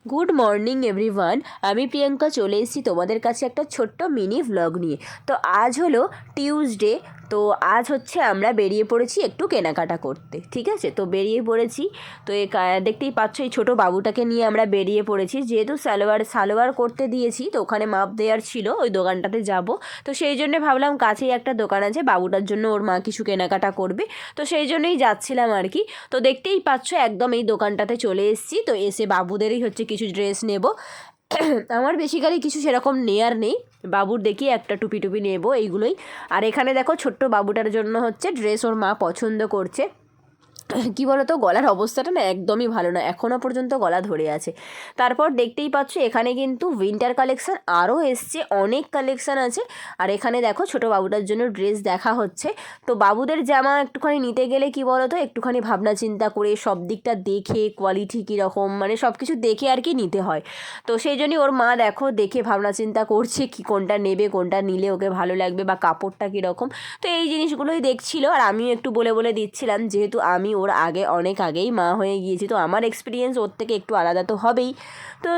Good morning everyone, আমি প্রিয়াঙ্কা চলে এসেছি তোমাদের কাছে একটা ছোট্ট মিনি ভ্লগ নিয়ে। তো আজ হলো টিউসডে। তো আজ হচ্ছে আমরা বেরিয়ে পড়েছি একটু কেনাকাটা করতে, ঠিক আছে? তো বেরিয়ে পড়েছি। তো দেখতেই পাচ্ছ এই ছোটো বাবুটাকে নিয়ে আমরা বেরিয়ে পড়েছি, যেহেতু সালোয়ার করতে দিয়েছি, তো ওখানে মাপ দেওয়ার ছিল, ওই দোকানটাতে যাব। তো সেই জন্যে ভাবলাম কাছেই একটা দোকান আছে, বাবুটার জন্য ওর মা কিছু কেনাকাটা করবে, তো সেই জন্যই যাচ্ছিলাম আর কি। তো দেখতেই পাচ্ছ একদম এই দোকানটাতে চলে এসেছি। তো এসে বাবুদেরই হচ্ছে কিছু ড্রেস নেব। আমার বেসিক্যালি কিছু সেরকম নেয়ার নেই, বাবুর দেখি একটা টুপি নেব এইগুলোই। আর এখানে দেখো ছোট্ট বাবুটার জন্য হচ্ছে ড্রেস ওর মা পছন্দ করছে। কী বলো তো, গলার অবস্থাটা না একদমই ভালো না, এখনও পর্যন্ত গলা ধরে আছে। তারপর দেখতেই পাচ্ছ এখানে কিন্তু উইন্টার কালেকশান আরও এসছে, অনেক কালেকশান আছে। আর এখানে দেখো ছোটো বাবুটার জন্য ড্রেস দেখা হচ্ছে। তো বাবুদের জামা একটুখানি নিতে গেলে কী বলো তো, একটুখানি ভাবনা চিন্তা করে সব দিকটা দেখে কোয়ালিটি কীরকম, মানে সব কিছু দেখে আর কি নিতে হয়। তো সেই জন্যই ওর মা দেখো দেখে ভাবনা চিন্তা করছে কি কোনটা নেবে, কোনটা নিলে ওকে ভালো লাগবে, বা কাপড়টা কীরকম। তো এই জিনিসগুলোই দেখছিল, আর আমিও একটু বলে দিচ্ছিলাম, যেহেতু আমি ওর আগে অনেক আগেই মা হয়ে গিয়েছি, তো আমার এক্সপিরিয়েন্স ওর থেকে একটু আলাদা তো হবেই। তো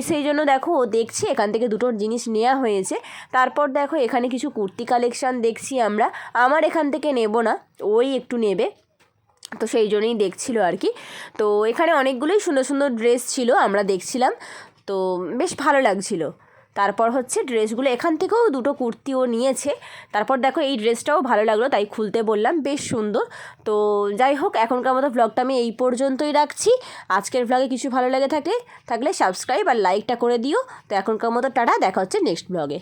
সেই জন্য দেখো ও দেখছি এখান থেকে দুটো জিনিস নেওয়া হয়েছে। তারপর দেখো এখানে কিছু কুর্তি কালেকশান দেখছি আমরা, আমার এখান থেকে নেব না, ওই একটু নেবে, তো সেই জন্যই দেখছিল আর কি। তো এখানে অনেকগুলোই সুন্দর সুন্দর ড্রেস ছিল, আমরা দেখছিলাম, তো বেশ ভালো লাগছিল। তারপর হচ্ছে ড্রেসগুলো এখান থেকেও দুটো কুর্তিও নিয়েছে। তারপর দেখো এই ড্রেসটাও ভালো লাগলো, তাই খুলতে বললাম, বেশ সুন্দর। তো যাই হোক, এখনকার মতো ভ্লগটা আমি এই পর্যন্তই রাখছি। আজকের ভ্লগে কিছু ভালো লেগে থাকলে সাবস্ক্রাইব আর লাইকটা করে দিও। তো এখনকার মতো টাটা, দেখা হচ্ছে নেক্সট ভ্লগে।